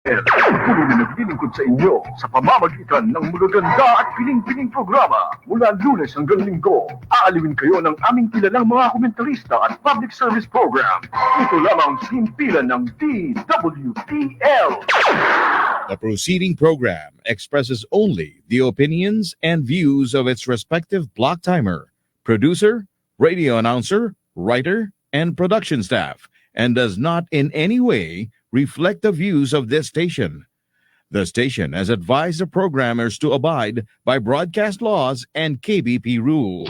Patuloy na naglilingkod sa inyo sa pamamagitan ng magaganda at piling-piling programa mula Lunes hanggang Linggo. Aalawin kayo ng aming kilalang mga komentarista at public service program. Ito lamang sa himpilan ng DWTL. The proceeding program expresses only the opinions and views of its respective block timer, producer, radio announcer, writer, and production staff, and does not in any way reflect the views of this station. The station has advised the programmers to abide by broadcast laws and KBP rules.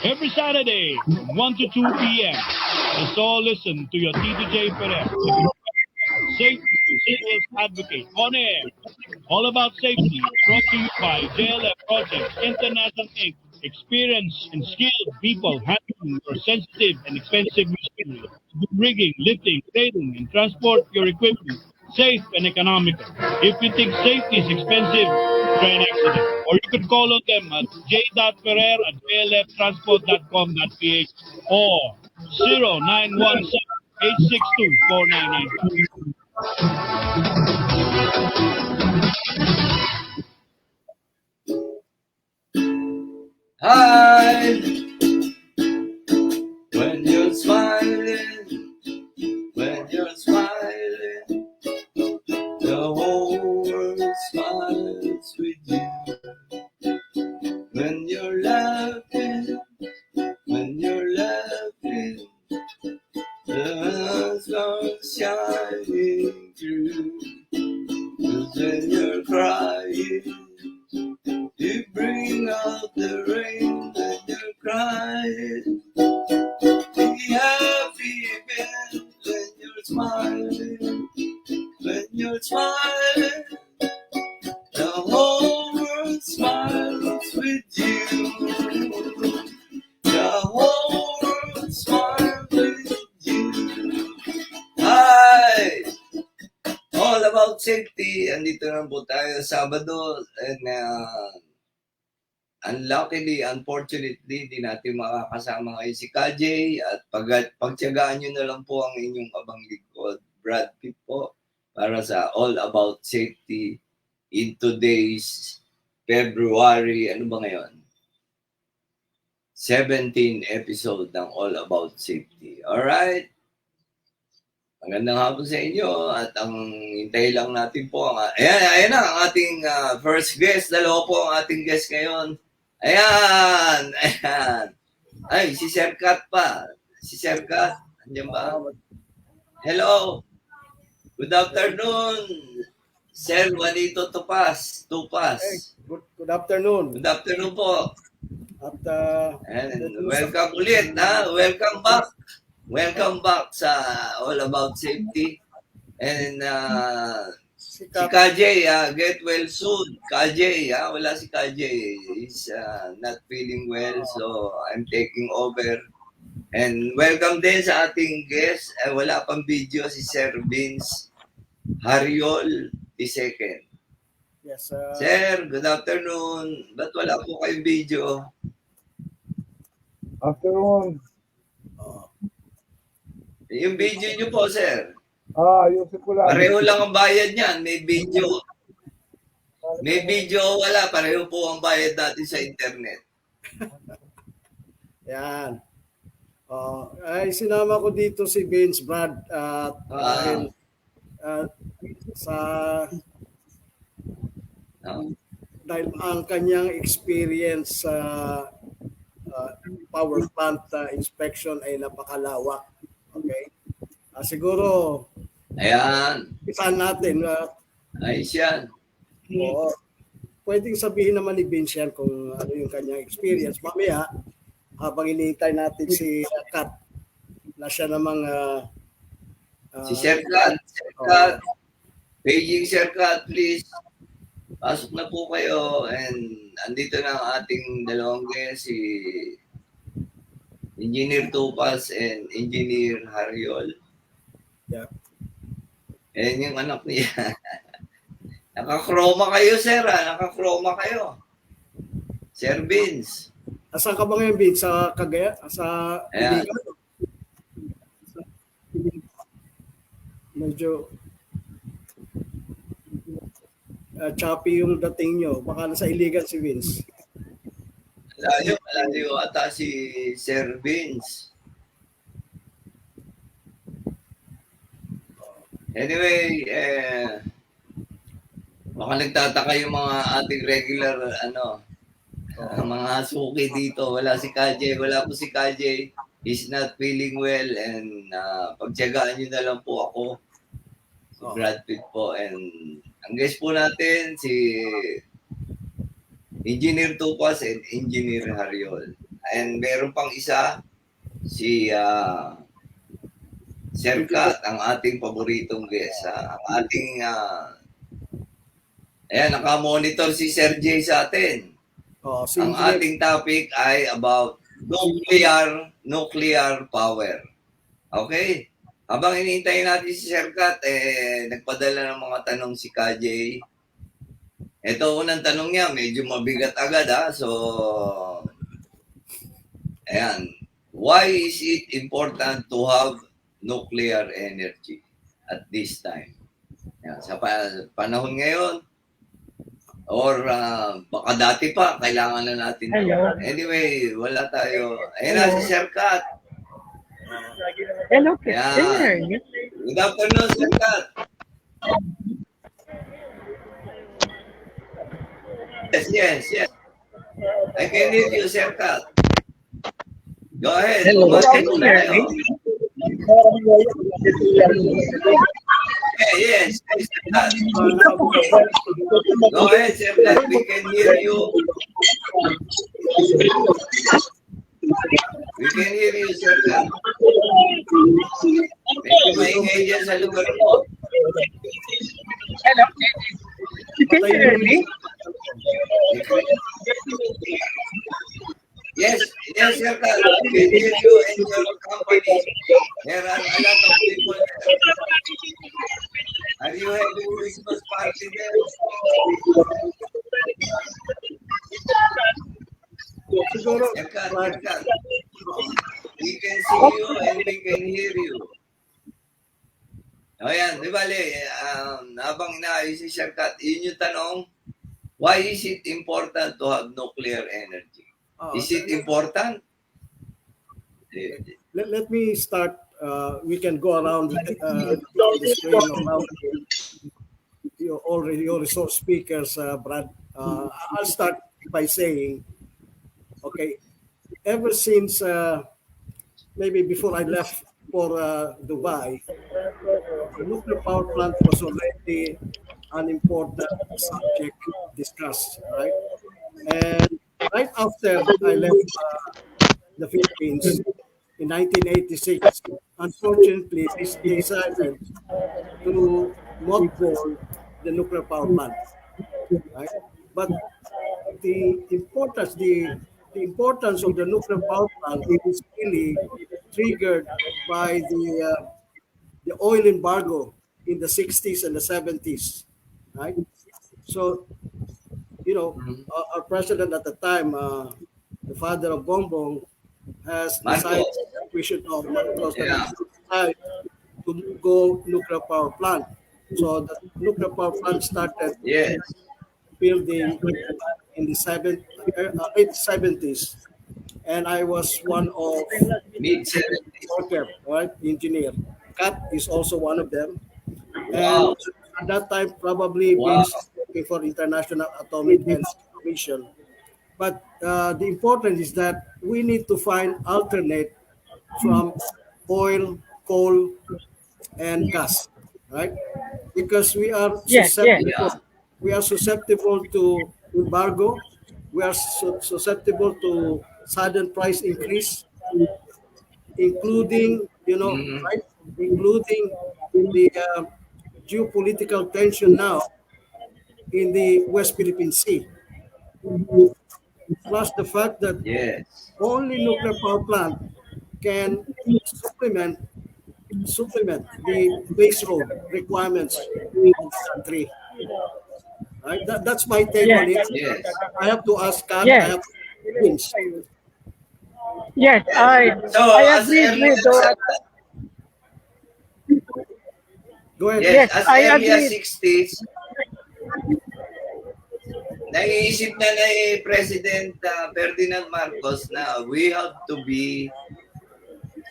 Every Saturday from 1 to 2 p.m. Let's all listen to your TDJ Perez, Safety Sales Advocate on air. All about safety, brought to you by JLF Projects International Inc. Experienced and skilled people handling your sensitive and expensive machinery, rigging, lifting, trading, and transport your equipment safe and economical. If you think safety is expensive, try an accident. Or you could call on them at j.ferrer@jlftransport.com.ph or 0917-862-4992. Hi! When you're smiling, the whole world smiles with you. When you're laughing, the sun's shining through. 'Cause when you're crying, you bring out the rain. When you're crying, be happy again. When you're smiling, the whole world smiles with you. The whole world smiles with you. Hi! All about safety. Andito na po tayo Sabado. And unfortunately, di natin makakasama ngayon si 𝐂𝐚𝐭 at pagtiyagaan nyo na lang po ang inyong abang lingkod, Brad Pitt po, para sa All About Safety in today's February, ano ba ngayon? 17 episode ng All About Safety. Alright? Magandang hapon sa inyo at ang hintay lang natin po ang ayan na ang ating first guest. Dalawa po ang ating guest ngayon. Ayan. Ay, si Sir Kat pa. Si Sir Kat, andiyan ba? Hello. Good afternoon. Sir Juanito Tupas. Hey, good afternoon. Good afternoon po. At And welcome ulit, ha? Welcome back sa All About Safety. And si 𝐂𝐚𝐭, get well soon. 𝐂𝐚𝐭, wala si 𝐂𝐚𝐭. He's not feeling well, so I'm taking over. And welcome din sa ating guest. Wala pang video si Sir Vince Hariol II. yes, Sir, good afternoon. Ba't wala po kayong video? Afternoon. Yung video nyo po, sir. Yung ko lang. Pareho lang ang bayad niyan. May video. May video o wala. Pareho po ang bayad natin sa internet. yan. Ay sinama ko dito si Vince Brad dahil dahil ang kanyang experience sa power plant inspection ay napakalawak. Okay? Siguro Ayan. isan natin. Ayos yan. Oo. Pwedeng sabihin naman ni Vince yan kung ano yung kanyang experience. Mamaya, habang hinihintay natin si Kat, na siya namang Si Sir Kat. Paging Sir Kat, please. Pasok na po kayo. And andito na ang ating dalawang guest, si Engineer Tupas and Engineer Hariol. Yeah. And yung anak niya. Nakakroma kayo, sir. Nakakroma kayo. Sir Vince. Asan ka ba ngayon, Vince? Sa Cagayan? Sa Ayan. Iligan? medyo choppy yung dating nyo. Baka nasa iligan si Vince. Malayo ata si Sir Vince. Anyway, baka nagtataka yung mga ating regular, mga suki dito. Wala si 𝐂𝐭, wala po si 𝐂𝐭. He's not feeling well and pagtiyagaan nyo na lang po ako. Si Brad Pitt po. And ang guest po natin, si Engineer Tupas and Engineer Hariol. And meron pang isa, si Sir Kat, ang ating paboritong guest. Ang ating, naka-monitor si Sir J sa atin. Ang ating topic ay about nuclear power. Okay? Habang iniintay natin si Sir Kat, nagpadala ng mga tanong si 𝐂𝐭. Ito, unang tanong niya, medyo mabigat agad ha. So, ayan. Why is it important to have nuclear energy at this time? Ayan, sa panahon ngayon, or baka dati pa, kailangan na natin. Hello. Anyway, wala tayo. Ayan na, si Sir Kat. Hello, Ayan. Good afternoon, Sir Kat. Yes. I can hear you, Sir Kat. Go ahead. Hello. Yes. Go ahead, Sir Kat. We can hear you. We can hear you, Sir Kat. Medyo maingay dyan sa lugar mo. Hello. You can hear me? Yes, Sir Kat. We can hear you and your company. There are a lot of people there. Are you having Christmas party there? Siguro, Sir Kat. We can see you and we can hear you. O yan, di bale, habang inaayos si Sir Kat, yun yung tanong, why is it important to have nuclear energy? Is it important? Let me start. We can go around the screen around your resource speakers, Brad. I'll start by saying, okay, ever since maybe before I left for Dubai, the nuclear power plant was already an important subject discussed, right? And right after I left the Philippines in 1986, unfortunately, they decided to mothball the nuclear power plant, right? But the importance of the nuclear power plant is really triggered by the oil embargo in the 60s and the 70s, right? So, our president at the time, the father of Bongbong, has decided that we should decide to go nuclear power plant. So the nuclear power plant started building in the late 70s, and I was one of mid-70s, right? Engineer. Kat is also one of them. And at that time, probably working for International Atomic Energy Commission. But the important is that we need to find alternate from oil, coal, and gas, right? Because we are susceptible. We are susceptible to embargo. We are susceptible to sudden price increase, including, right? Including the geopolitical tension now in the West Philippine Sea. Plus the fact that only nuclear power plant can supplement the base load requirements of the country. Right? That's my take on it. I have to ask Kat. I have to Vince. Yes, I agree with that. Go ahead. Yes, Yes, as I early as agree. 60s, naiisip na ni President Ferdinand Marcos na we have to be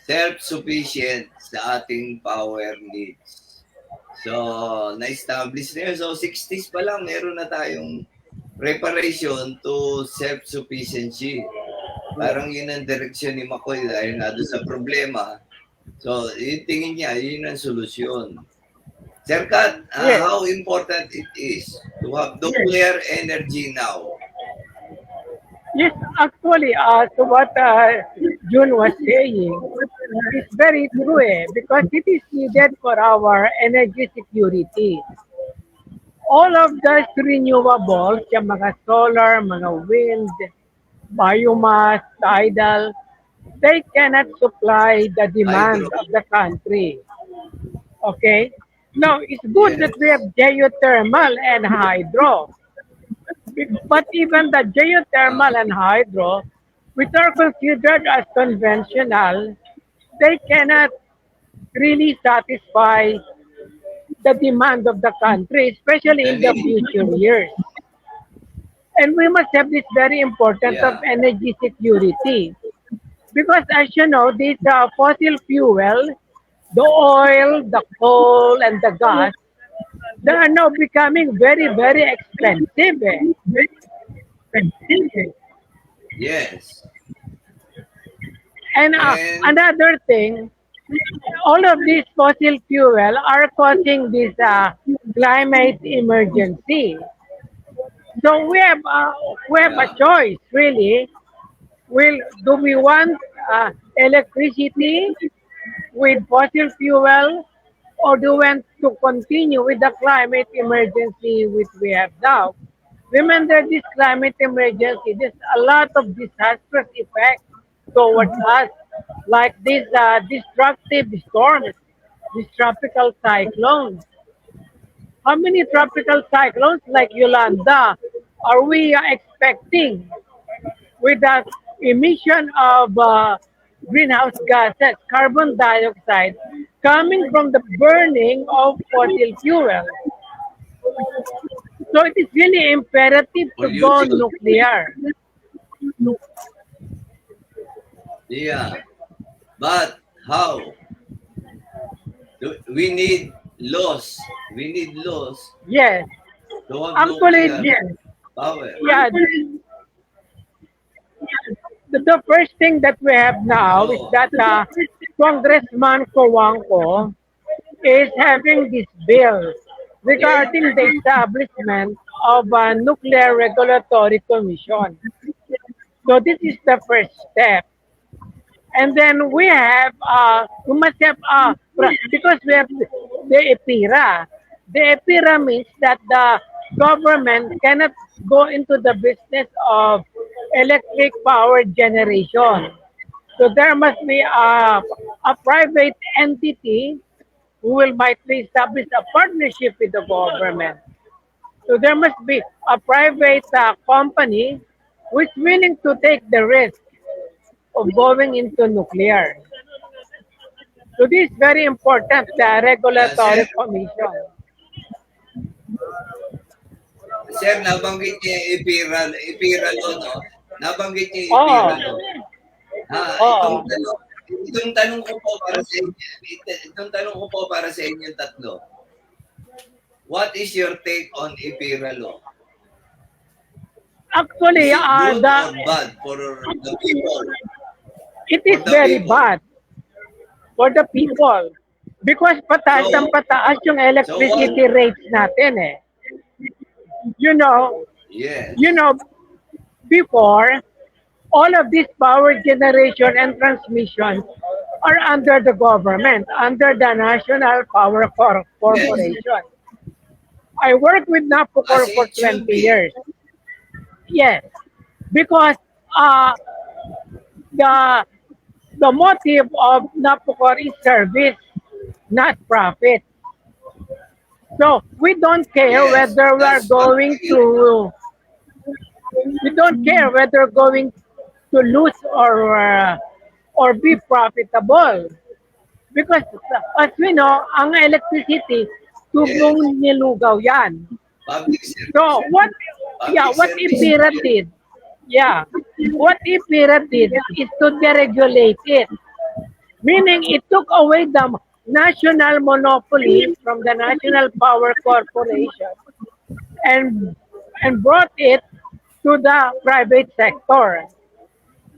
self-sufficient sa ating power needs. So, na-establish na yun. So, 60s pa lang, meron na tayong preparation to self-sufficiency. Parang yun ang direksyon ni McCoy dahil nga doon sa problema. So, yung tingin niya, yun ang solusyon. Sir Kat, Yes. how important it is to have nuclear energy now? Yes, actually, so what June was saying is very true because it is needed for our energy security. All of those renewables, yung mga solar, mga wind, biomass, tidal, they cannot supply the demand Hydro. of the country. Okay? Now, it's good Yes. that we have geothermal and hydro. But even the geothermal and hydro, which are considered as conventional, they cannot really satisfy the demand of the country, especially in the future years. And we must have this very important of energy security. Because as you know, these fossil fuel, the oil, the coal, and the gas, they are now becoming very, very expensive. Very expensive. Yes. And And- another thing, all of these fossil fuel are causing this climate emergency. So we have a choice, really. Do we want electricity with fossil fuel, or do we want to continue with the climate emergency which we have now? Remember this climate emergency, there's a lot of disastrous effects towards us, like these destructive storms, these tropical cyclones. How many tropical cyclones like Yolanda are we expecting with the emission of greenhouse gases, carbon dioxide, coming from the burning of fossil fuel? So it is really imperative to go Pollution. nuclear. Yeah. But how? We need laws. We need laws Yes. to have Actually, nuclear yes. power. Yeah. The first thing that we have now is that Congressman 𝐂𝐚𝐭 is having this bill regarding the establishment of a nuclear regulatory commission. So this is the first step. And then we must have, because we have the EPIRA. The EPIRA means that the government cannot go into the business of electric power generation. So there must be a private entity who will likely establish a partnership with the government. So there must be a private company which is willing to take the risk of going into nuclear. So this is very important, the regulatory Yes, sir. commission. Sir, nabanggit niya yung EPIRA law, no? Nabanggit niya yung Oo. EPIRA law. Oo. Itong tanong ko po para sa inyo, itong tanong ko po para sa inyong tatlo. What is your take on EPIRA law? Actually, Is it good the or bad for the people? it is For the very people. bad for the people because pataas So- ang pataas yung electricity rates natin eh. You know, Yes. before, all of this power generation and transmission are under the government, under the National Power Corporation. I worked with NAPOCOR As for it should 20 be. years. Yes, because the motive of NAPOCOR is service, not profit. So we don't care Yes, whether we are that's going what- to. We don't care whether we're going to lose or be profitable, because as we know, ang electricity tubong nilugaw yan. Public service. So what Public service. IPIRA did, what IPIRA did is to deregulate it. Meaning it took away the national monopoly from the National Power Corporation and brought it to the private sector.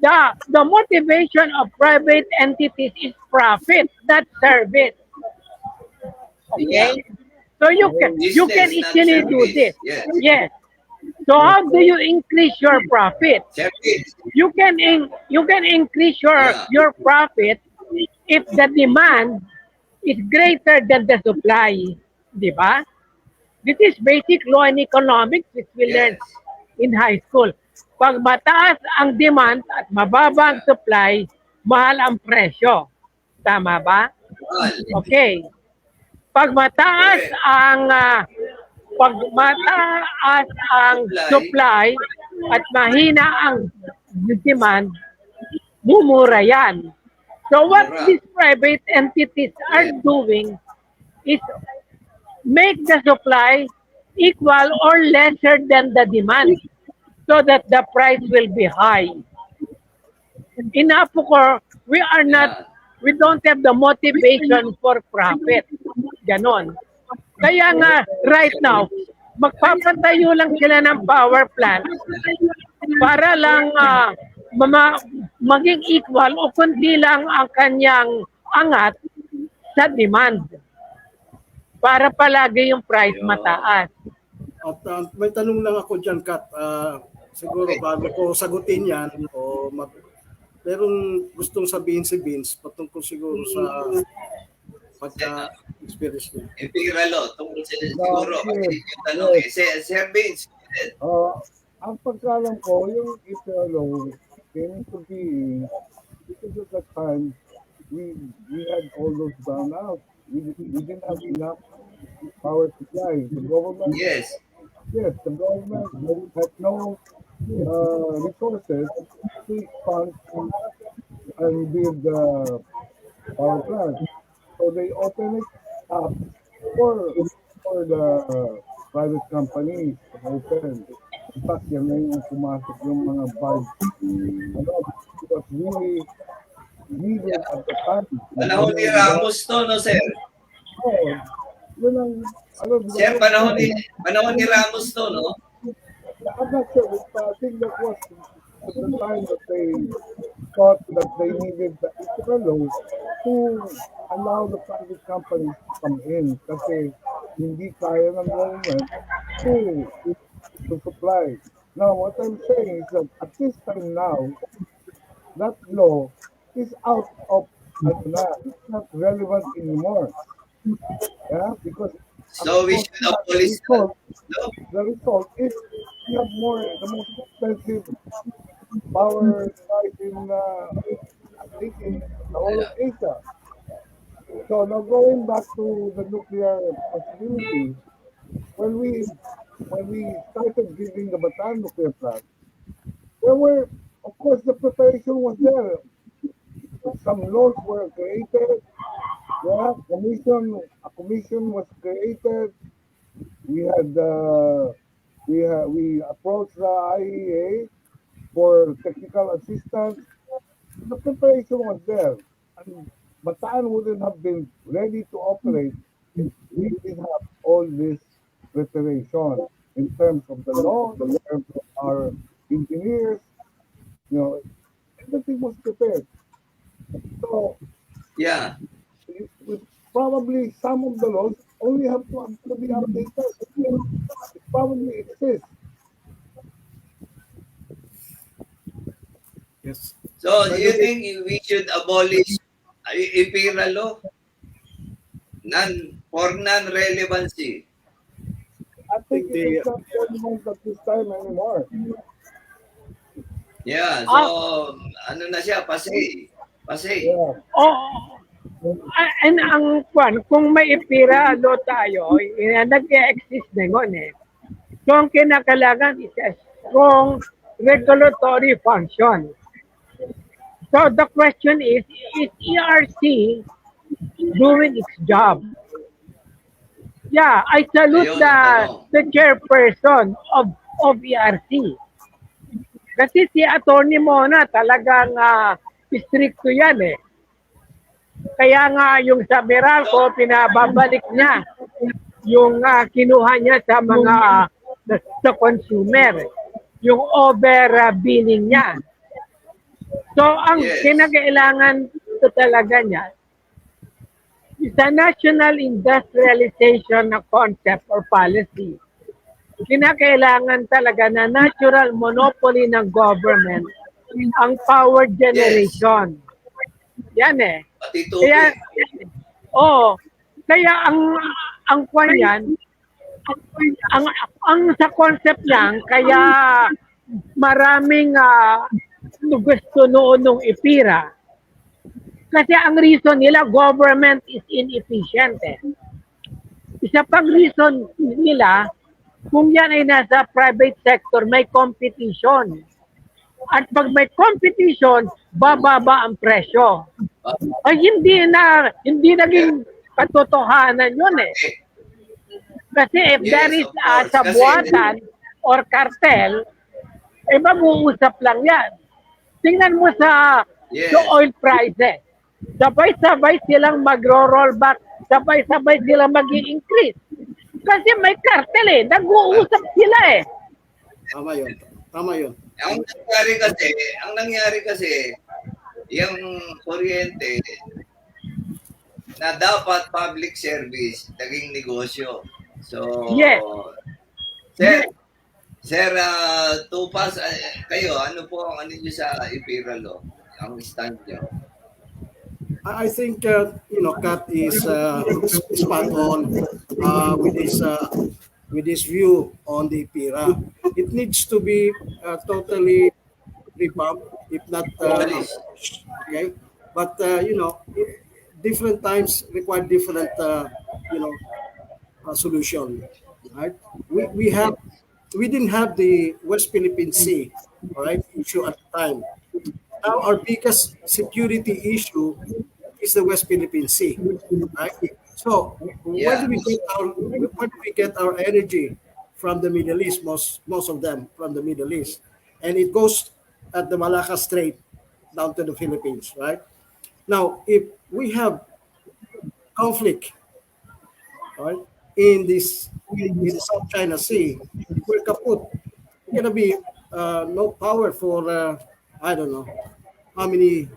The motivation of private entities is profit, not service. Yeah. Okay? So you can Business, not easily do service. this. Yes. Yes. So how do you increase your profit? Service. You can increase your profit if the demand is greater than the supply. Di ba? This is basic law in economics which we learned in high school. Pag mataas ang demand at mababa ang supply, mahal ang presyo. Tama ba? Okay. Pag mataas ang supply at mahina ang demand, mumura yan. So what these private entities are doing is make the supply equal or lesser than the demand so that the price will be high. In Apocor, we don't have the motivation for profit. Ganon. Kaya nga, right now, magpapatayo lang sila ng power plant para lang maging equal o kundi lang ang kanyang angat sa demand para palagi yung price mataas. At may tanong lang ako dyan, Kat. Siguro bago ko sagutin yan, merong gustong sabihin si Vince patungkol siguro sa pagka-experience niya. Imperial tungkol sa siguro. Yung tanong Sir Vince. Ang pagkalam ko, yung Imperial came to be because at that time, we had all those brownouts. We didn't have enough power supply. The government, the government had no resources to expand and build the power plant. So they opened it up for the private companies to open. In fact, yan na yung pumasok yung mga barge. Because really needed at the time. Panahon ni Ramos to, no, sir? Yun ang, Sir, panahon ni Ramos to, no? I'm not sure, but I think that was the time that they thought that they needed the Israel to allow the private companies to come in kasi hindi kaya ng government to supply. Now, what I'm saying is that at this time now, that law is out of, it's not relevant anymore. Yeah, because so we should abolish the result is we have the most expensive power device in the whole of Asia. So now going back to the nuclear possibility, when we started building the Bataan nuclear plant, there were, of course, the preparation was there. Some laws were created. Yeah, a commission was created. We approached the IEA for technical assistance. The preparation was there. And Bataan wouldn't have been ready to operate if we didn't have all this preparation in terms of the law, in terms of our engineers. Everything was prepared. So, probably some of the laws only have to be updated. It probably exists. Yes. So, do you think we should abolish Imperial law? For non-relevancy? I think it is not relevant at this time anymore. Yeah, so ano na siya, pasay. Yeah. And kung may IPIRA law tayo, nag-exist na yun eh. So ang kinakailangan is a strong regulatory function. So the question is ERC doing its job? Yeah, I salute Ayun ang tanong. the chairperson of ERC. Kasi si Attorney Mona talagang stricto yan eh. Kaya nga yung sa Meralco, pinababalik niya yung kinuha niya sa mga sa consumer. Yung over-billing niya. So, ang Yes. kinakailangan ito talaga niya, sa national industrialization na concept or policy, kinakailangan talaga na natural monopoly ng government ang power generation. Yan eh. Pati tubig. Kaya, kaya ang kwan yan, ang sa concept lang, kaya maraming gusto noon nung IPIRA. Kasi ang reason nila, government is inefficient eh. Isa pang reason nila, kung yan ay nasa private sector, may competition. At pag may competition, bababa ang presyo. Ay hindi naging katotohanan yun eh. Kasi if Yes, there is of course. sabuatan or cartel, eh mag-uusap lang yan. Tingnan mo sa Yes. oil prices. Sabay-sabay silang magro-rollback, sabay-sabay silang mag-i-increase. Kasi may cartel eh, nag-uusap sila eh. Tama yun. Tama yun. Ang nangyari kasi, yung kuryente na dapat public service, naging negosyo. So, Yes. Sir, Tupas, kayo, ano po ang ano nyo sa IPIRA law? Ang stand nyo? I think Kat is spot on with his view on the IPIRA. It needs to be totally revamped, if not okay. But different times require different solution. Right? We didn't have the West Philippine Sea, all right, issue at the time. Now our biggest security issue is the West Philippine Sea, right? So where do we get our energy from the Middle East? Most of them from the Middle East, and it goes at the Malacca Strait down to the Philippines, right? Now, if we have conflict, right, in the South China Sea, we're kaput. It's gonna be no power for I don't know how many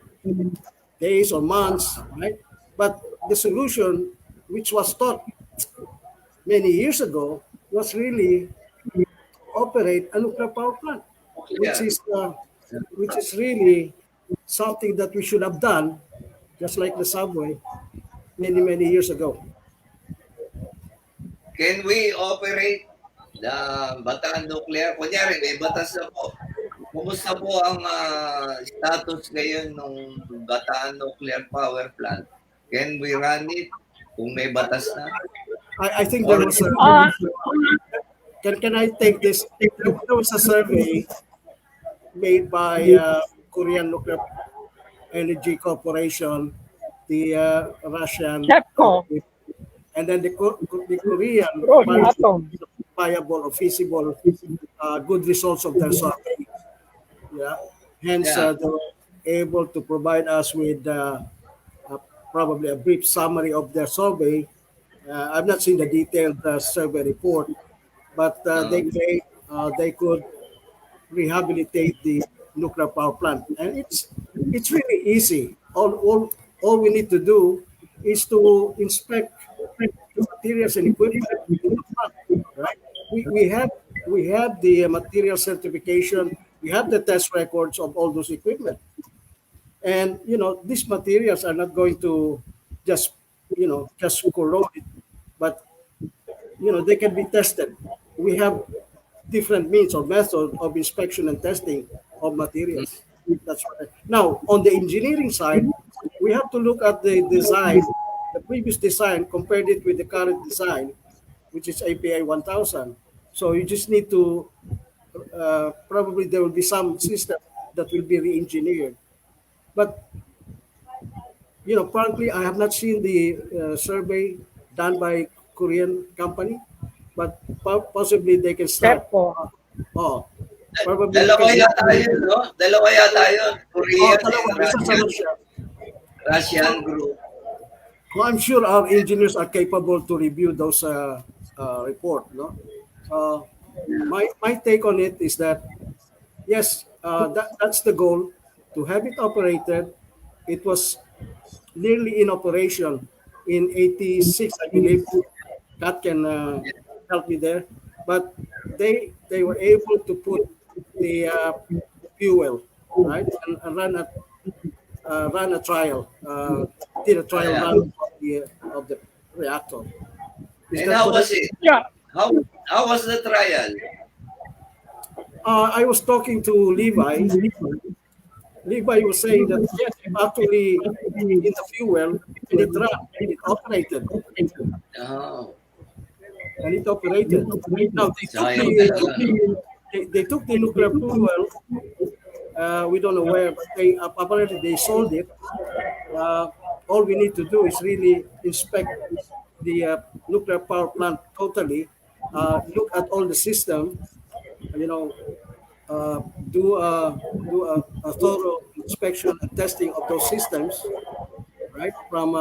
days or months, right? But the solution, which was thought many years ago, was really operate a nuclear power plant, which is really something that we should have done, just like the subway, many years ago. Can we operate the Bataan Nuclear? Kunyari, may batas na po. Kumusta po ang status ngayon ng Bataan Nuclear Power Plant? Can we run it kung may batas na? I think there was a... Can I take this? There was a survey made by Korean Nuclear Energy Corporation, the Russian... and then the Korean viable or feasible good results of their survey. Yeah. Hence, they were able to provide us with probably a brief summary of their survey. I've not seen the detailed survey report, but they say they could rehabilitate the nuclear power plant, and it's really easy. All we need to do is to inspect the materials and equipment in the plant, right? We have the material certification. We have the test records of all those equipment, and these materials are not going to just corrode it, but they can be tested. We have different means or methods of inspection and testing of materials. That's right. Now, on the engineering side, we have to look at the design, the previous design, compared it with the current design, which is API 1000. So you just need to, probably there will be some system that will be re-engineered. But, frankly, I have not seen the survey done by Korean company, but possibly they can start. Stepco. Oh, probably they Dalawa can yata yun, no? Dalawa yata yun. Korean dalawa. and Isa sa Russia. Russian group. Well, I'm sure our engineers are capable to review those report. No, my take on it is that yes, that's the goal, to have it operated. It was nearly in operation in '86, I believe. Kat can help me there, but they were able to put the fuel right and run a trial, did a trial Yeah. run of the reactor. Is And that how was correct? it? Yeah. How was the trial? I was talking to Levi. Levi was saying that yes, you actually put in the fuel and it ran, it operated, Oh, and it operated. Now sayang talaga. they took the nuclear fuel. We don't know where, but they apparently they sold it. All we need to do is really inspect the nuclear power plant totally, look at all the system, you know, do a thorough inspection and testing of those systems, right? From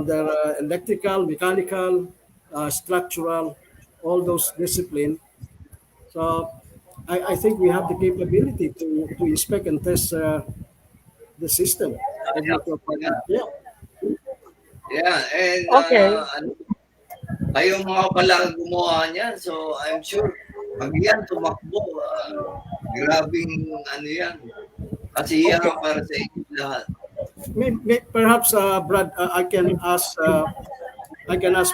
their electrical, mechanical, structural, all those discipline. So I think we have the capability to inspect and test the system of nuclear power Yeah, plant. Yeah. yeah. And Okay. kayo mga pala gumawa niyan. So I'm sure pag yan tumakbo, grabing ano yan. Kasi yan para sa inyo lahat. Perhaps Brad, I can ask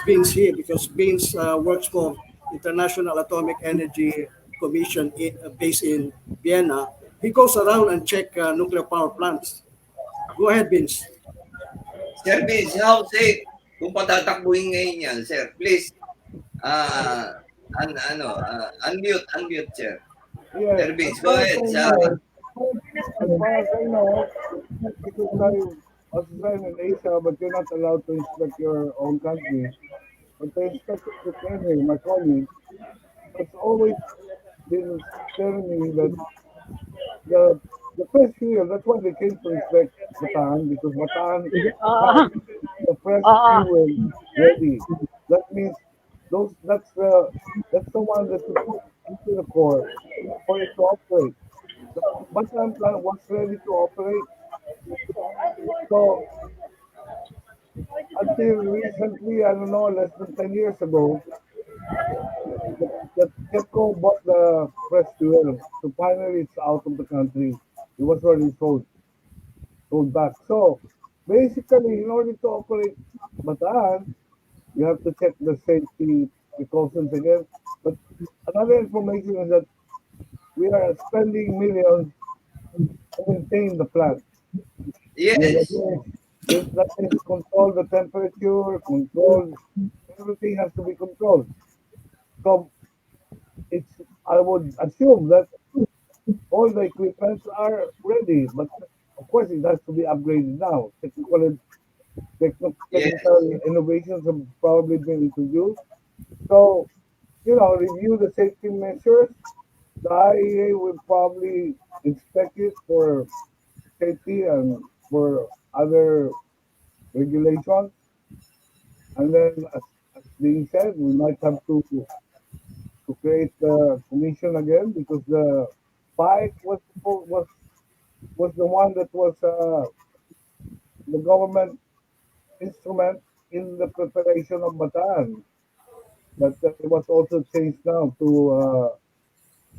Vince here because Vince works for International Atomic Energy Commission based in Vienna. He goes around and check nuclear power plants. Go ahead, Vince. Sir Vince, how safe kung patatakbuhin ngayon yan, sir? Please, unmute, sir. Yeah. Sir Vince, go ahead. As far as I know, you could fly outside in Asia, but you're not allowed to inspect your own country. But the inspector Henry, my colleague, has always been telling me that the first year, that's why they came to inspect Bataan, because Bataan Uh, the fresh uh, fuel ready. That means that's the one that you put into the core for it to operate. The Bataan plant was ready to operate. So until recently, I don't know, less than 10 years ago, the TEPCO bought the fresh fuel. So finally, it's out of the country. It was already sold back. So basically, in order to operate Bataan, you have to check the safety precautions again. But another information is that we are spending millions to maintain the plant. Yes. That is control the temperature, control everything has to be controlled. So I would assume that all the equipment are ready, but of course it has to be upgraded now. Technical innovations have probably been introduced. So, review the safety measures. The IAEA will probably inspect it for safety and for other regulations. And then, as being said, we might have to create the commission again because the PIKE was the one that was the government instrument in the preparation of Bataan. But it was also changed now to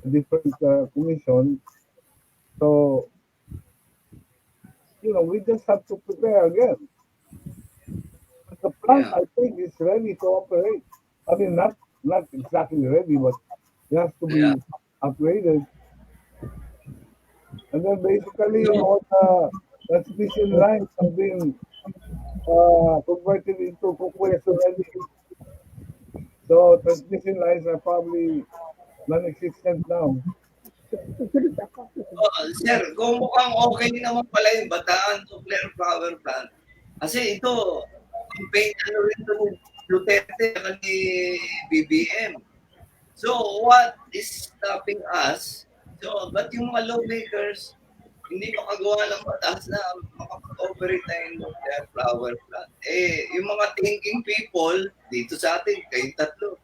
a different commission. So, we just have to prepare again. But the plant, I think, is ready to operate. I mean, not exactly ready, but it has to be upgraded. And then basically, all the transmission lines have been converted into cookwares already. So transmission lines are probably non-existent now. Sir, kung mukhang okay naman pala yung Bataan Nuclear Power Plant. Kasi ito, campaign rin ito Duterte at ni BBM. So, what is stopping us? So, ba't yung mga lawmakers hindi makagawa ng batas na makapag-operate tayo ng nuclear power plant? Yung mga thinking people, dito sa atin, kayong tatlo.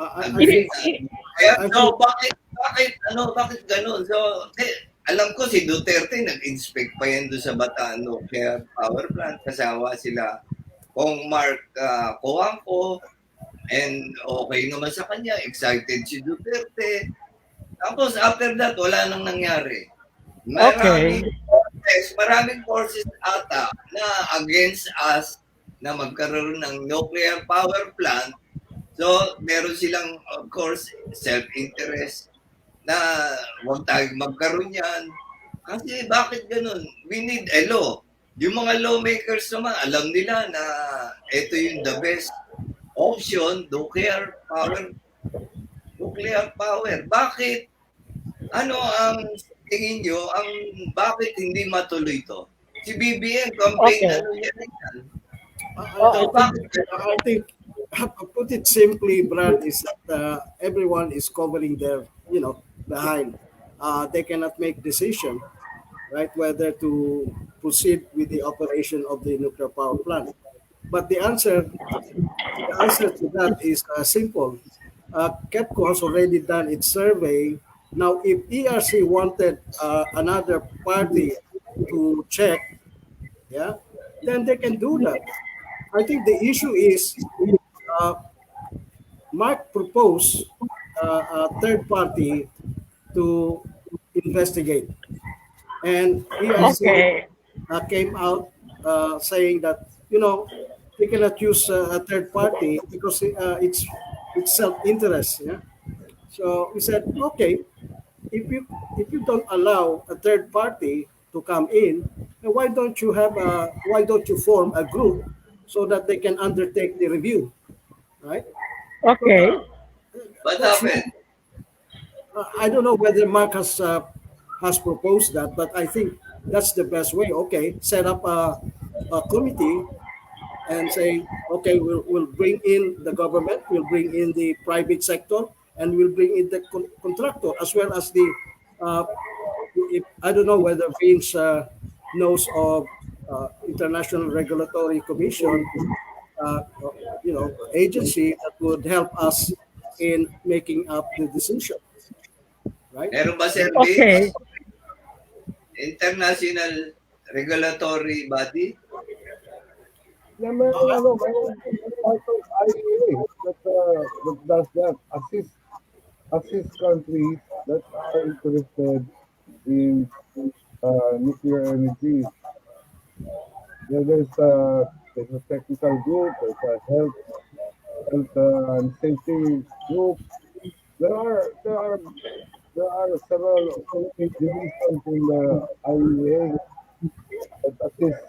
Agree na. Kaya, so, bakit ganun? So, alam ko si Duterte nag-inspect pa yan doon sa Bataan Nuclear Power Plant. Kasama sila kung 𝐂𝐚𝐭 and okay naman sa kanya, excited si Duterte. Tapos after that, wala nang nangyari. Maraming forces ata na against us na magkaroon ng nuclear power plant. So, meron silang, of course, self-interest na huwag tayong magkaroon yan. Kasi bakit ganun? We need a law. Yung mga lawmakers naman, alam nila na ito yung the best option, nuclear power. Bakit? Ano ang tingin nyo, bakit hindi matuloy to? Si BBM, campaign, yan. I think, put it simply, Brad, is that everyone is covering their, behind. They cannot make decision, right, whether to proceed with the operation of the nuclear power plant. But the answer to that is simple. 𝐸𝐴DCO has already done its survey. Now, if ERC wanted another party to check, then they can do that. I think the issue is Mark proposed a third party to investigate, and ERC came out saying that they cannot use a third party because it's self-interest. Yeah. So we said, okay, if you don't allow a third party to come in, then why don't you form a group so that they can undertake the review, right? Okay. What happened? I don't know whether Mark has proposed that, but I think that's the best way. Okay, set up a committee and say, okay, we'll bring in the government, we'll bring in the private sector, and we'll bring in the contractor as well as the. I don't know whether Vince knows of International Regulatory Commission, agency that would help us in making up the decision. Right? Meron ba service? Okay. International regulatory body? Yeah, may part of IAEA that does that, assist countries that are interested in nuclear energy. There's a technical group, there's a health and safety group. There are several divisions in the IAEA that assist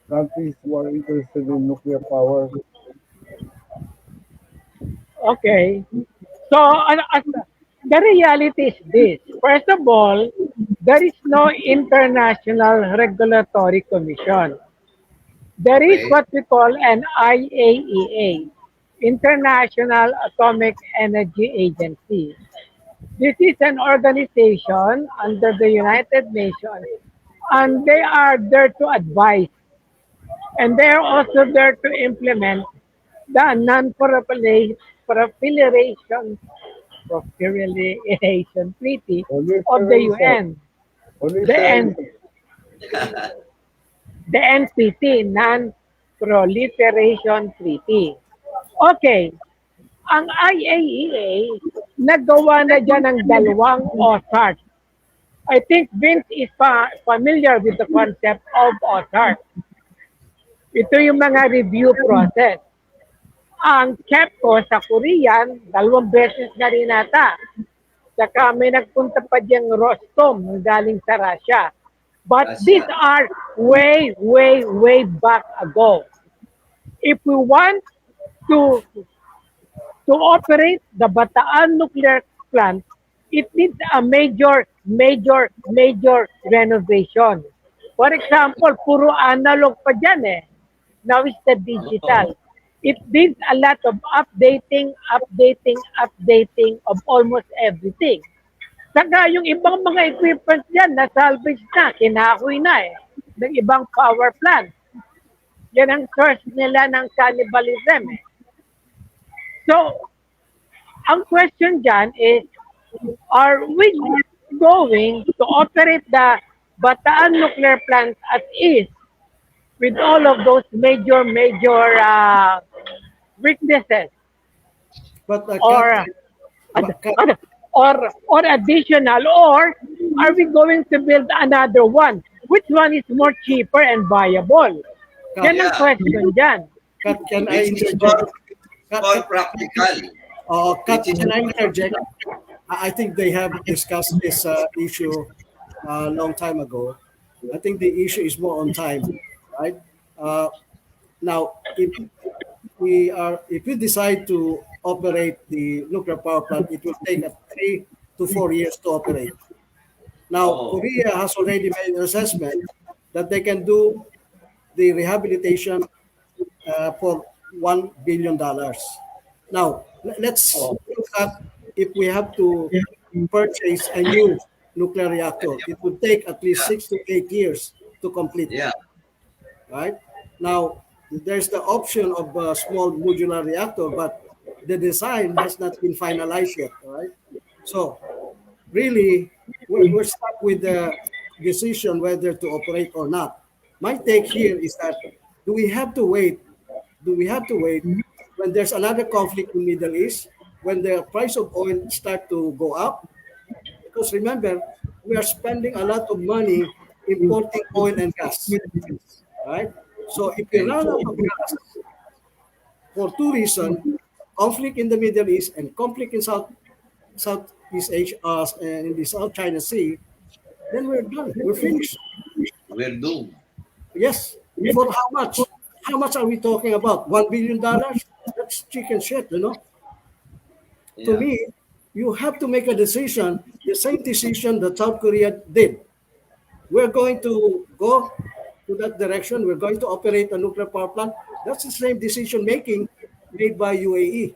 countries who are interested in nuclear power. Okay. So, the reality is this. First of all, there is no International Regulatory Commission. There is what we call an IAEA, International Atomic Energy Agency. This is an organization under the United Nations, and they are there to advise. And they are also there to implement the non-proliferation Treaty of the UN, the NPT, Non-Proliferation Treaty. Okay, ang IAEA, nagawa na dyan ng dalawang authors. I think Vince is familiar with the concept of authors. Ito yung mga review process. Ang 𝐸𝐴DCO sa Korean, 2 beses na rin nata. Saka may nagpunta pa diyang Rostom galing sa Russia. But these are way, way, way back ago. If we want to operate the Bataan nuclear plant, it needs a major renovation. For example, puro analog pa dyan eh. now is the digital. It needs a lot of updating of almost everything. Saka yung ibang mga equipment dyan, na-salvage na, kinahoy na eh, ng ibang power plant. Yan ang source nila ng cannibalism eh. So, ang question dyan is, are we going to operate the Bataan nuclear plant at ease with all of those major weaknesses? But Or additional, or are we going to build another one? Which one is more cheaper and viable? Yan ang question dyan. Can I Which is interject? more practical. Can I interject? I think they have discussed this issue a long time ago. I think the issue is more on time, right? Now, if we decide to operate the nuclear power plant, it will take 3 to 4 years to operate. Now, Korea has already made an assessment that they can do the rehabilitation for $1 billion. Now, let's look at if we have to purchase a new nuclear reactor. It would take at least 6 to 8 years to complete. Yeah. Right? Now, there's the option of a small modular reactor, but the design has not been finalized yet. Right? So, really, we're stuck with the decision whether to operate or not. My take here is that do we have to wait when there's another conflict in the Middle East, when the price of oil start to go up? Because remember, we are spending a lot of money importing oil and gas, right? So if we run out of gas for two reasons, conflict in the Middle East and conflict in Southeast Asia, in the South China Sea, then we're done. We're finished. We're doomed. Yes. For how much? How much are we talking about? $1 billion? That's chicken shit, you know? Yeah. To me, you have to make a decision, the same decision that South Korea did. We're going to go to that direction. We're going to operate a nuclear power plant. That's the same decision making made by UAE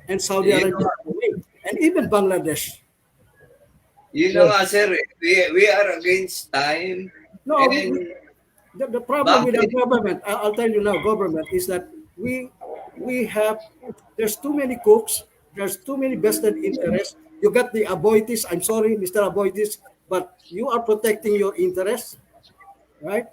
and Saudi Arabia and even Bangladesh. You know, sir, we are against time. No, And the problem with our government, I'll tell you now, government, is that there's too many cooks, there's too many vested interests. You got the Aboitis, I'm sorry, Mr. Aboitis, but you are protecting your interests, right?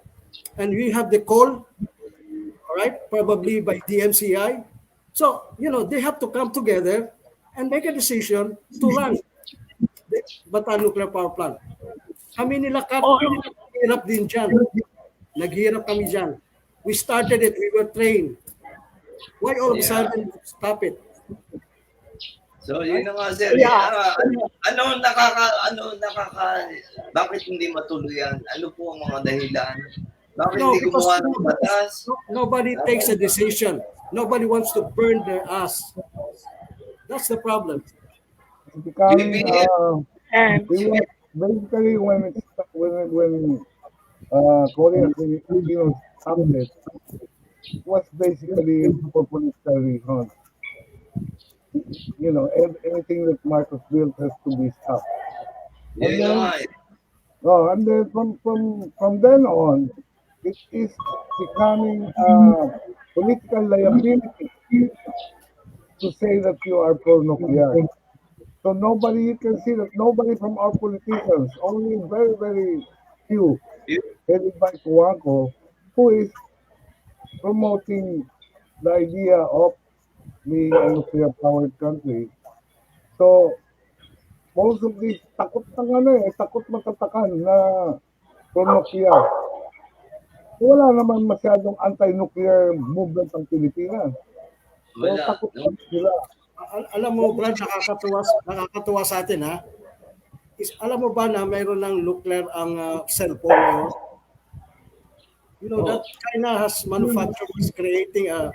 And we have the coal, all right, probably by DMCI. So, they have to come together and make a decision to run the Bataan nuclear power plant. Kami nila naghirap din dyan. Naghirap kami dyan. We started it, we were trained. Why all of a sudden stop it? so, yun na nga, sir. Bakit hindi matuloy yan? Ano po ang mga dahilan? Bakit hindi gumawa ng batas? Nobody takes a decision. Nobody wants to burn their ass. That's the problem. Basically, when Korea Filipinos started, it was basically for political reasons. Anything that Marcos built has to be stopped. And then from then on, it is becoming a political liability to say that you are pro-nuclear. So you can see that nobody from our politicians, only very, very few, headed by 𝐂𝐚𝐭, who is promoting the idea of being a nuclear-powered country. So, most of these, takot matatakan na pro-nuclear. Wala naman masyadong anti-nuclear movement ng Pilipinas. So, takot sila. Alam mo, Brad, nakakatuwa sa atin, ha? Alam mo ba na mayroon ng nuclear ang cellphone ngayon? That China has manufactured, is creating a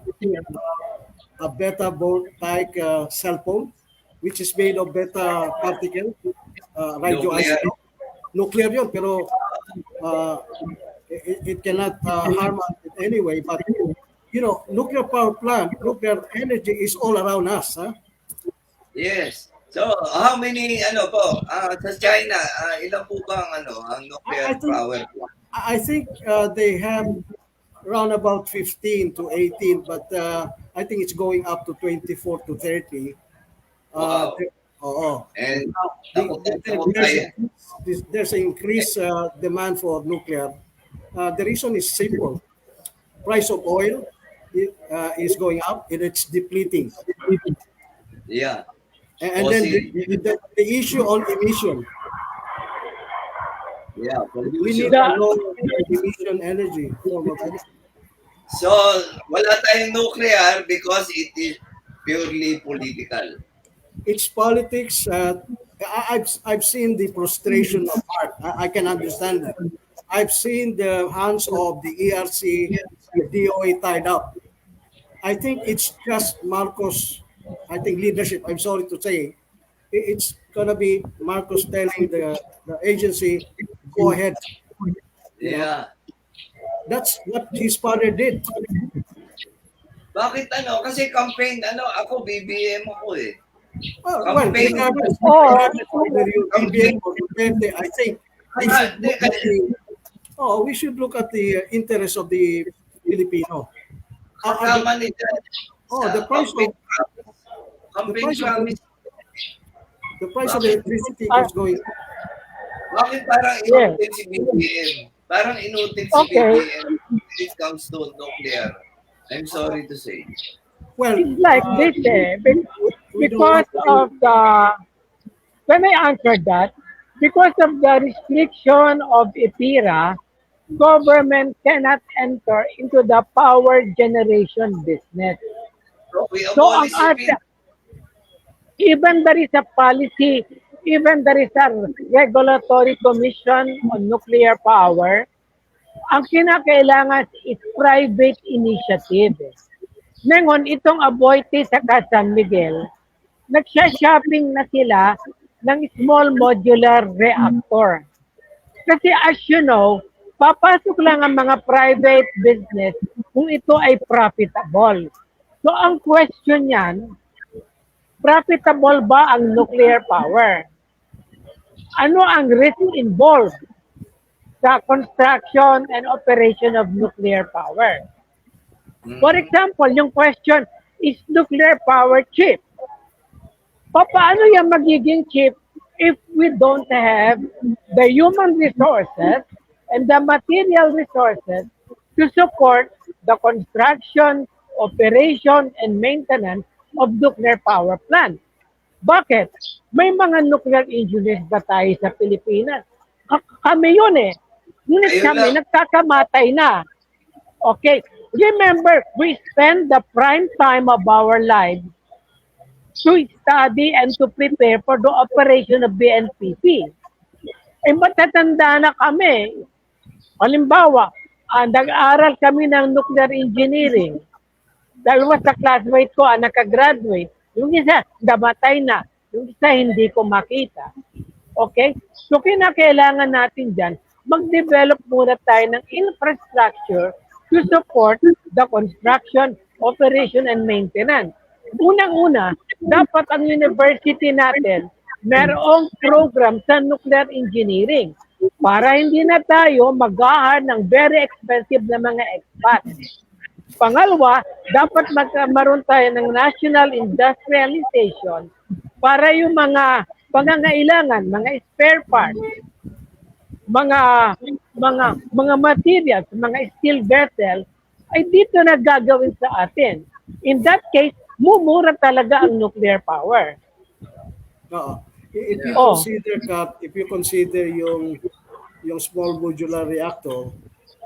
beta voltaic cellphone, which is made of beta particle, nuclear yun, pero it cannot harm, it anyway, but nuclear power plant, nuclear energy is all around us, huh? Yes. So, how many, sa China, ilan po ba ang I nuclear think power plant? I think they have around about 15 to 18, but I think it's going up to 24 to 30. Wow. Oo. And, Now, takot tayo. there's an increased demand for nuclear. The reason is simple. Price of oil is going up and it's depleting. Yeah. And then the issue on emission. Yeah, We need pollution. a low emission energy form of energy. So, wala tayong nuclear because it is purely political. It's politics. I've seen the prostration of heart. I can understand that. I've seen the hands of the ERC, the DOA tied up. I think it's just Marcos. I think leadership. I'm sorry to say, it's gonna be Marcos telling the agency, go ahead. Yeah. That's what his father did. Bakit Kasi campaign, ako BBM ako eh. Well, Campaign. regardless whether you BBM or Duterte, I think we should look at the interest of the Filipino. Kasama ni The price of campaign promise. the price of electricity is going up. Bakit parang inutil si BBM? Parang inutil si BBM when it comes to nuclear. I'm sorry to say. Well, It's like this, because of when I answered that, because of the restriction of EPIRA, government cannot enter into the power generation business. We So ang abolish it. even there is a policy, even there is a regulatory commission on nuclear power, ang kinakailangan is private initiative. Ngayon, itong Aboitiz sa San Miguel, nagsha-shopping na sila ng small modular reactor. Kasi as you know, papasok lang ang mga private business kung ito ay profitable. So ang question niyan, profitable ba ang nuclear power? Ano ang risk involved sa construction and operation of nuclear power? For example, yung question, is nuclear power cheap? Paano yan magiging cheap if we don't have the human resources and the material resources to support the construction, operation, and maintenance of nuclear power plants? Bakit? May mga nuclear engineers ba tayo sa Pilipinas? Kami yun eh. Ngunit kami nagkakamatay na. Okay. Remember, we spend the prime time of our lives to study and to prepare for the operation of BNPP. Matatanda na kami. Halimbawa, nag-aaral kami ng nuclear engineering. Dalawa sa classmate ko nakagraduate. Yung isa, namatay na. Yung isa, hindi ko makita. Okay? So, kinakailangan natin dyan, mag-develop muna tayo ng infrastructure to support the construction, operation, and maintenance. Unang-una, dapat ang university natin merong program sa nuclear engineering para hindi na tayo mag-ahar ng very expensive na mga expats. Pangalawa, dapat magkaroon tayo ng national industrialization para yung mga pangangailangan, mga spare parts, mga materials, mga steel vessels, ay dito na gagawin sa atin. In that case, mumura talaga ang nuclear power. If you consider yung small modular reactor,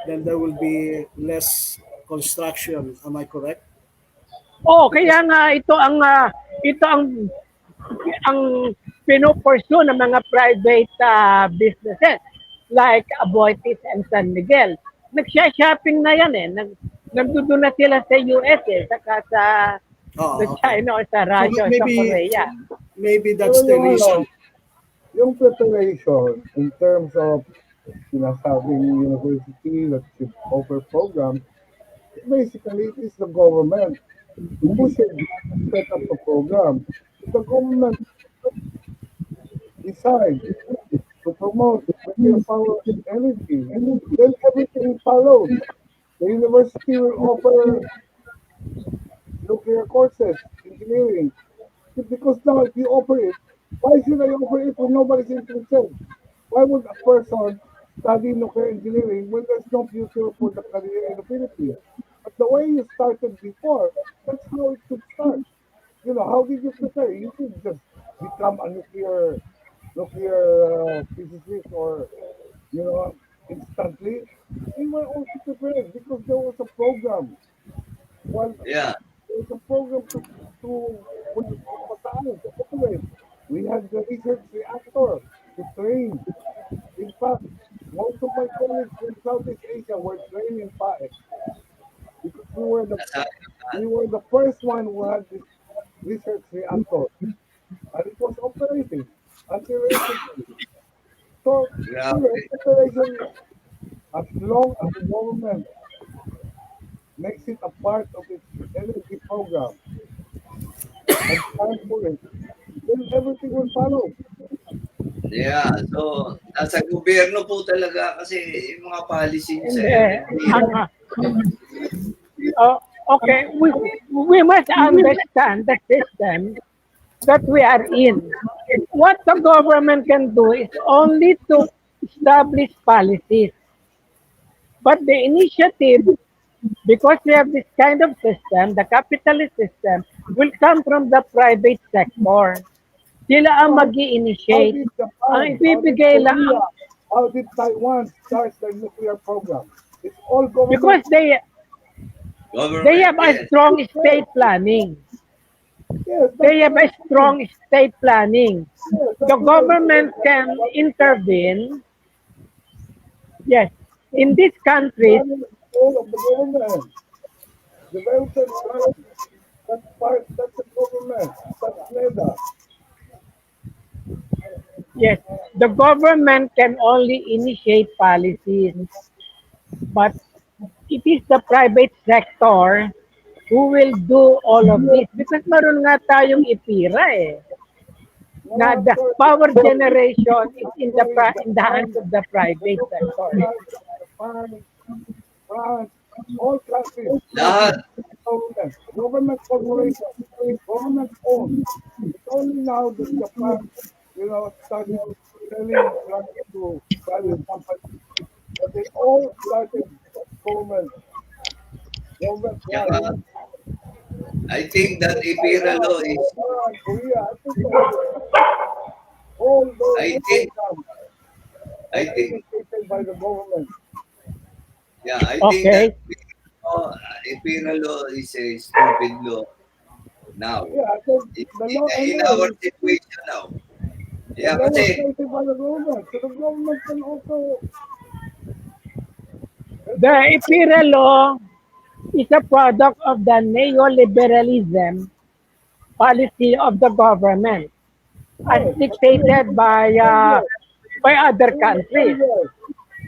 then there will be less construction. Am I correct? Kaya nga ito ang pino-pursue ng mga private businesses like Aboitiz and San Miguel. Nagsha-shopping na yan eh. Nandun na sila sa US saka sa China o sa Russia o sa Korea. Maybe that's the reason. Yung preparation in terms of sinasabing university that should offer programs, basically, it is the government who should set up the program. If the government decides to promote nuclear power energy, then everything follows. The university will offer nuclear courses, engineering. Because now, if you offer it, why should I offer it when nobody's interested? Why would a person study nuclear engineering when there's no future for the career in the Philippines? But the way you started before, that's how it should start. You know, how did you prepare? You didn't just become a nuclear physicist or, you know, instantly. We were also prepared because there was a program. Well, Yeah. there was a program to put bataan, to operate. We had the research reactor to train. In fact, most of my colleagues from Southeast Asia were trained in PAE because we were the first one who had this research reactor, and it was operating until recently. So, you know, Grabe. operation, as long as the government makes it a part of its energy program and plans for it, then everything will follow. Yeah, so nasa gobyerno po talaga kasi yung mga policy niyo sa Hindi. energy. Okay, we must understand the system that we are in. What the government can do is only to establish policies. But the initiative, because we have this kind of system, the capitalist system, will come from the private sector. Sila ang How mag-i-initiate. did Ang Japan, how did ibibigay lang, Korea, how did Taiwan start their nuclear program? It's all government. because they Government, have a yes. strong state planning. Yes, They have a strong state planning. yes, The government can intervene. Yes, in this country, all of the government. Development plan, that's the government. That's NEDA. yes, the government can only initiate policies, but it is the private sector who will do all of this. Because meron nga tayong ipira eh. Na the power generation is in the hands of the private sector. Japan, France, all countries. Lahat. Government corporation, government owned. It's only now that Japan, you know, started selling drugs to private companies. But they all started government. Government Tsaka, run. I think that IPIRA law is, Korea, I think all those I think- programs I are think, initiated by the government. yeah, I think Okay. that IPIRA law is a stupid law now. Yeah, I think In, the law in anyway, our situation now. Yeah, the law kasi, is created by the government. So the government can also The IPIRA law is a product of the neoliberalism policy of the government, as dictated by other countries.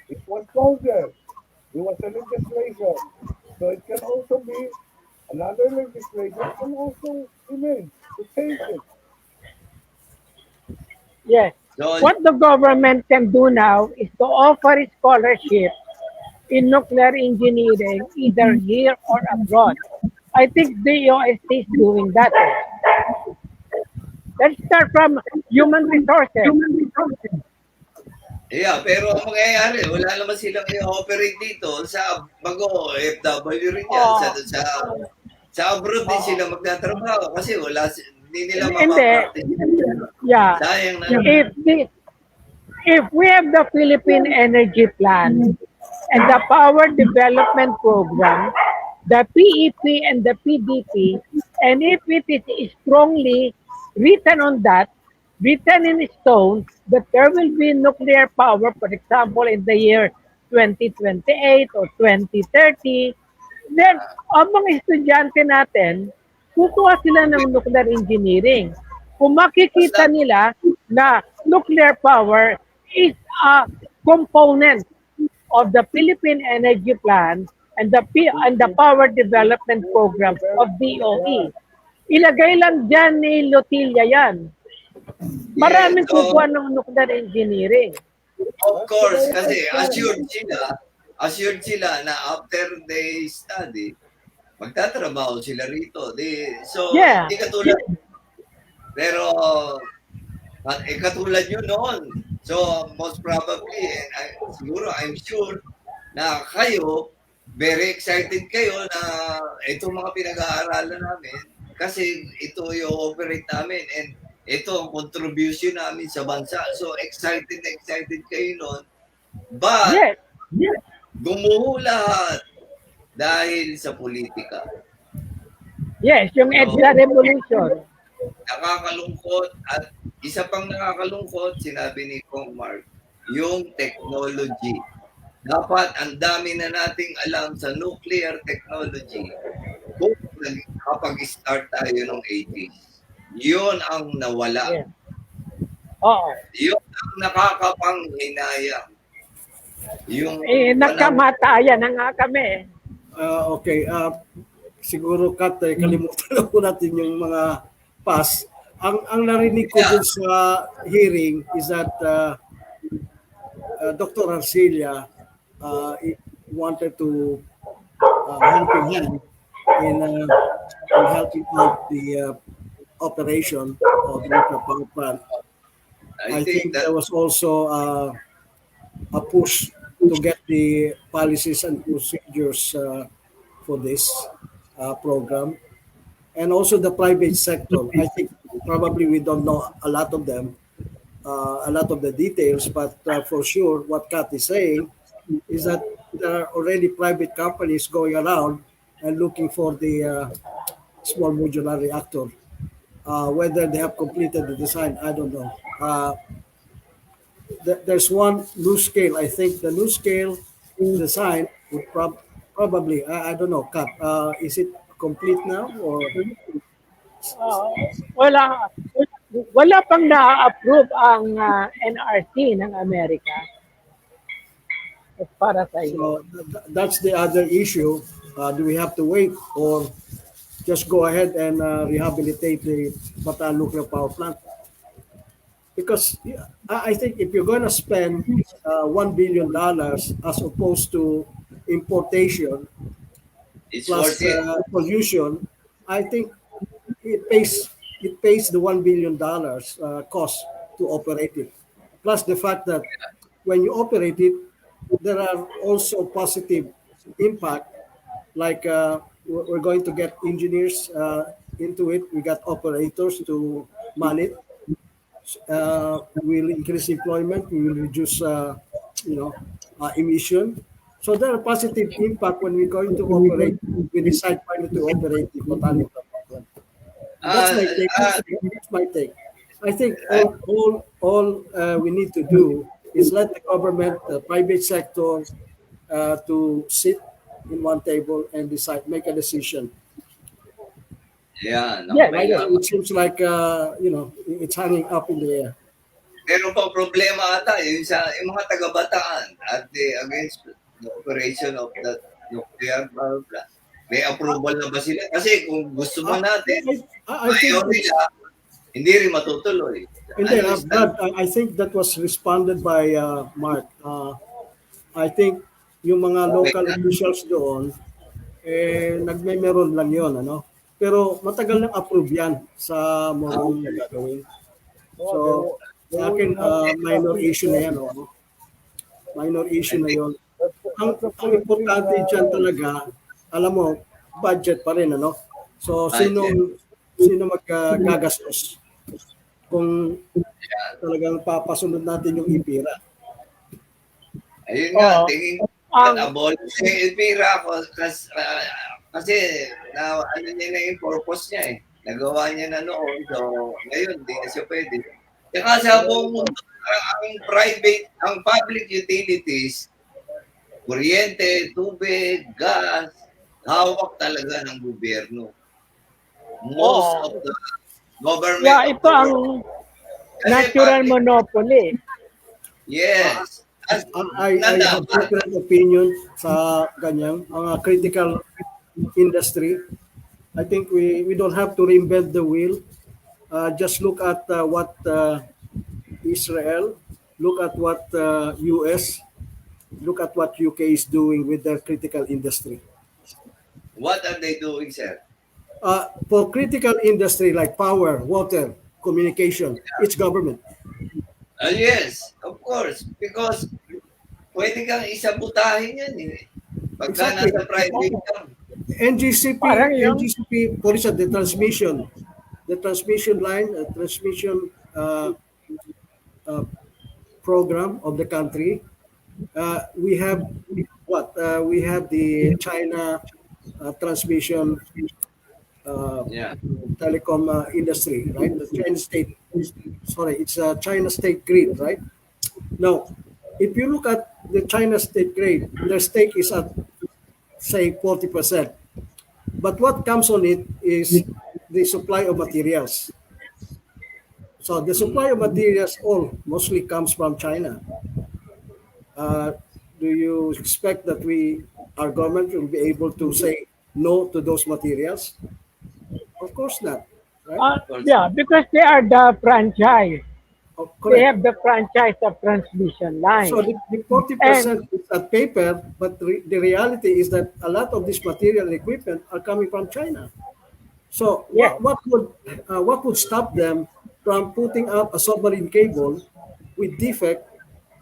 It was Congress. It was a legislation. So it can also be another legislation can also be made to change it. Yes. so, What the government can do now is to offer scholarship in nuclear engineering, either here or abroad. I think the UST is doing that. Let's start from human resources. yeah, pero ang mangyayari, wala naman silang i-operate dito sa bago FW rin yan. Sa abroad din sila magtatrabaho kasi hindi nila Hindi. mapapractice. Yeah. Sayang na. If we have the Philippine Energy Plan and the Power Development Program, the PEP and the PDP, and if it is strongly written on that, written in stone, that there will be nuclear power, for example, in the year 2028 or 2030, then ang mga estudyante natin, kukuha sila ng nuclear engineering. Kung makikita nila na nuclear power is a component of the Philippine Energy Plan and the power development programs of DOE. Ilagay lang dyan ni Lotilla yan. Maraming Yes, so, kukuha ng nuclear engineering. of course, kasi assured sila na after they study, magtatrabaho sila rito. So, Yeah. hindi katulad. Pero, katulad yun noon. So, most probably, siguro, I'm sure, na kayo, very excited kayo na itong mga pinag-aaralan namin kasi ito yung operate namin and ito ang contribution namin sa bansa. So, excited kayo noon. But, Yes. gumuho lahat dahil sa politika. Yes, yung EDGEDEV revolution. Nakakalungkot at isa pang nakakalungkot, sinabi ni Kong Mark, yung technology. Dapat ang dami na nating alam sa nuclear technology kung kapag-start tayo ng 80s. Yun ang nawala. Yeah. Oo. Yun ang nakakapanghinayang. Yung nagkamatayan na nga kami. Okay. Siguro, Kat, kalimutan na po natin yung mga past. Ang narinig ko dun sa hearing is that Dr. Arcelia wanted to helping him in helping out the operation of the nuclear power plant. I think there was also a push to get the policies and procedures for this program. And also the private sector. I think probably we don't know a lot of them, a lot of the details, but for sure what Kat is saying is that there are already private companies going around and looking for the small modular reactor. Whether they have completed the design, I don't know. There's one new scale. I think the new scale design would probably, I don't know, Kat, is it complete now or wala pang na-approve ang NRC ng Amerika para sa iyo. so that's the other issue. Do we have to wait or just go ahead and rehabilitate the Bataan nuclear power plant? Because I think if you're going to spend $1 billion as opposed to importation it's plus worth it. pollution, I think it pays the $1 billion cost to operate it. Plus the fact that when you operate it, there are also positive impact. Like we're going to get engineers into it. We got operators to man it. We'll increase employment. We will reduce, emission. So there are positive impact when we're going to operate. We decide finally to operate the botanical plant. That's my take. That's my take. I think all we need to do is let the government, the private sector, to sit in one table and decide, make a decision. Yeah, Right now, it seems like it's hanging up in the air. Meron pa problema ata yung mga taga-Bataan at against the operation of the nuclear power plant. May approval na ba sila? Kasi kung gusto mo natin, ayaw nila, hindi rin matutuloy. Brad, I think that was responded by Mark. I think yung mga local officials doon, nagme-meron lang yun, ano? Pero matagal nang approve yan sa Morong gagawin. So, sa akin, minor issue na yan. Oh. Minor issue na yun. Ang importante dyan talaga, alam mo, budget pa rin, ano? So, sino magkagastos? Kung talagang papasunod natin yung IPIRA. Ayun nga, tingin ko abolish yung IPIRA kasi ano niya na yung purpose niya eh. Nagawa niya na noon. So, ngayon, hindi na siya pwede. Saka sa buong mundo, ang public utilities, kuryente, tubig, gas, hawak talaga ng gobyerno. Most of the government. Yeah, ito ang natural monopoly. Yes. I have different opinion sa ganyan, mga critical industry. I think we don't have to reinvent the wheel. Just look at what Israel, look at what US, look at what UK is doing with their critical industry. What are they doing, sir? For critical industry like power, water, communication, it's government. Yes, of course. Because pwede kang isabutahin yan eh. Pagka Exactly. nasa private ka. NGCP, Parang yung- NGCP, for instance, the transmission line, transmission program of the country. We have what? We have the China transmission Yeah. telecom industry, right? The China state, sorry, it's a China state grid, right? Now, if you look at the China state grid, their stake is at, say, 40%. But what comes on it is the supply of materials. So the supply of materials all mostly comes from China. Do you expect that our government will be able to say no to those materials? Of course not. Right? Yeah, because they are the franchise. Oh, They correct. have the franchise of transmission line. So the 40% is at paper, but the reality is that a lot of this material and equipment are coming from China. So Yeah. what would stop them from putting up a submarine cable with defect,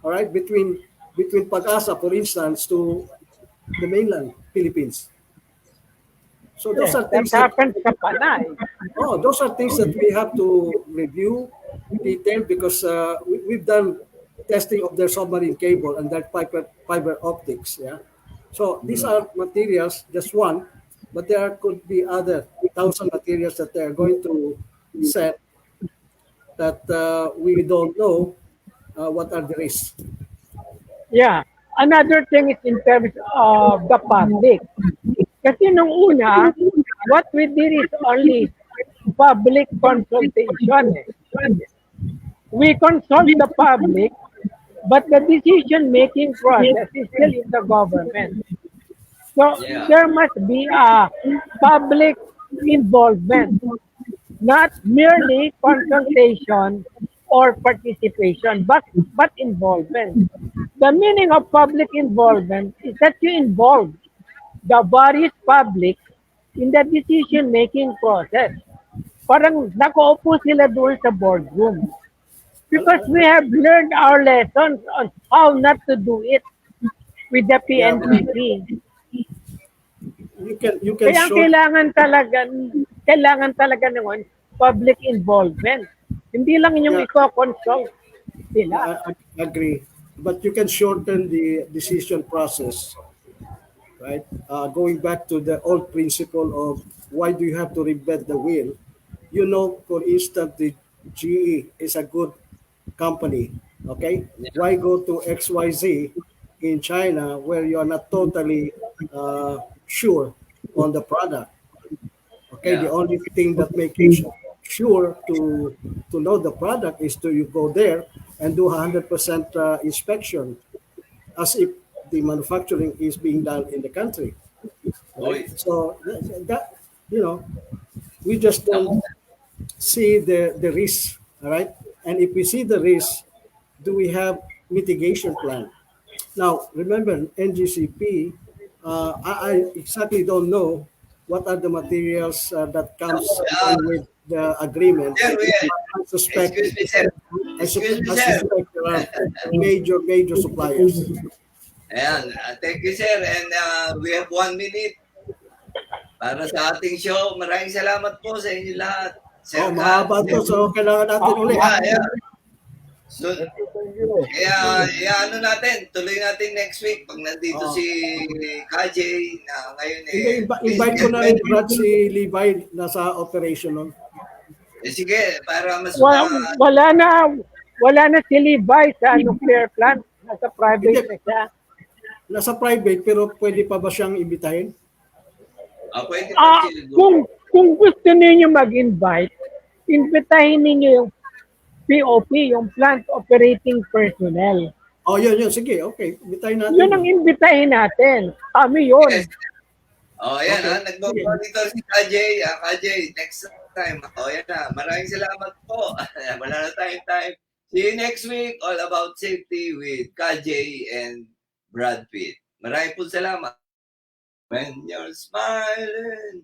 all right, between Pag-asa, for instance, to the mainland Philippines? So those Yeah, are things that that happens sa Panay. those are things that we have to review detail because we've done testing of their submarine cable and their fiber optics. Yeah. So these are materials, just one, but there could be other 1,000 materials that they are going to set that we don't know what are the risks. Yeah. Another thing is in terms of the public. Kasi nung una, what we did is only public consultation. We consult the public, but the decision-making process is still in the government. So Yeah. there must be a public involvement, not merely consultation or participation, but involvement. The meaning of public involvement is that you involve the various public in the decision-making process. Parang nakaupo sila doon sa boardroom. Because we have learned our lessons on how not to do it with the PNPP. You can Kaya ang short kailangan talaga naman public involvement. Hindi lang yung Yeah. i-consult sila. I agree, but you can shorten the decision process, right? Going back to the old principle of why do you have to reinvent the wheel? You know, for instance, the GE is a good company, okay? Why go to XYZ in China where you are not totally sure on the product? Okay, Yeah. the only thing that makes you sure to know the product is to you go there and do 100% inspection as if the manufacturing is being done in the country. Oy. So that we just don't see the risk, all right? And if we see the risk, do we have mitigation plan? Now, remember, NGCP, I exactly don't know what are the materials that comes along with the agreement. Sir, I suspect, excuse me, sir. I Excuse me, I sir. suspect there are major suppliers. Ayan, thank you, sir. And we have 1 minute para sa ating show. Maraming salamat po sa inyo lahat. Sir Oh, mahaba to, so kailangan natin ulit. Yeah. So, kaya ano natin, tuloy natin next week pag nandito si KJ na ngayon Invite ko na rin Brad si Levi nasa operation nun. sige, para mas Wala na si Levi sa nuclear plant. Nasa private na siya. Nasa private pero pwede pa ba siyang imbitahin? pwede pa sila doon. Kung gusto niyo mag-invite, imbitahin niyo yung POP, yung Plant Operating Personnel. Oh, yun. Sige, okay. Imbitahin natin. Yun ang imbitahin natin. Kami yun. Yes. Oh, ayan Okay. nagbo-monitor si 𝐂𝐚𝐭. 𝐂𝐚𝐭, next time. Oh, yan na. Maraming salamat po. Wala na tayong time. See you next week. All about safety with 𝐂𝐚𝐭 and Brad Pitt. Maraming po salamat. When you're smiling.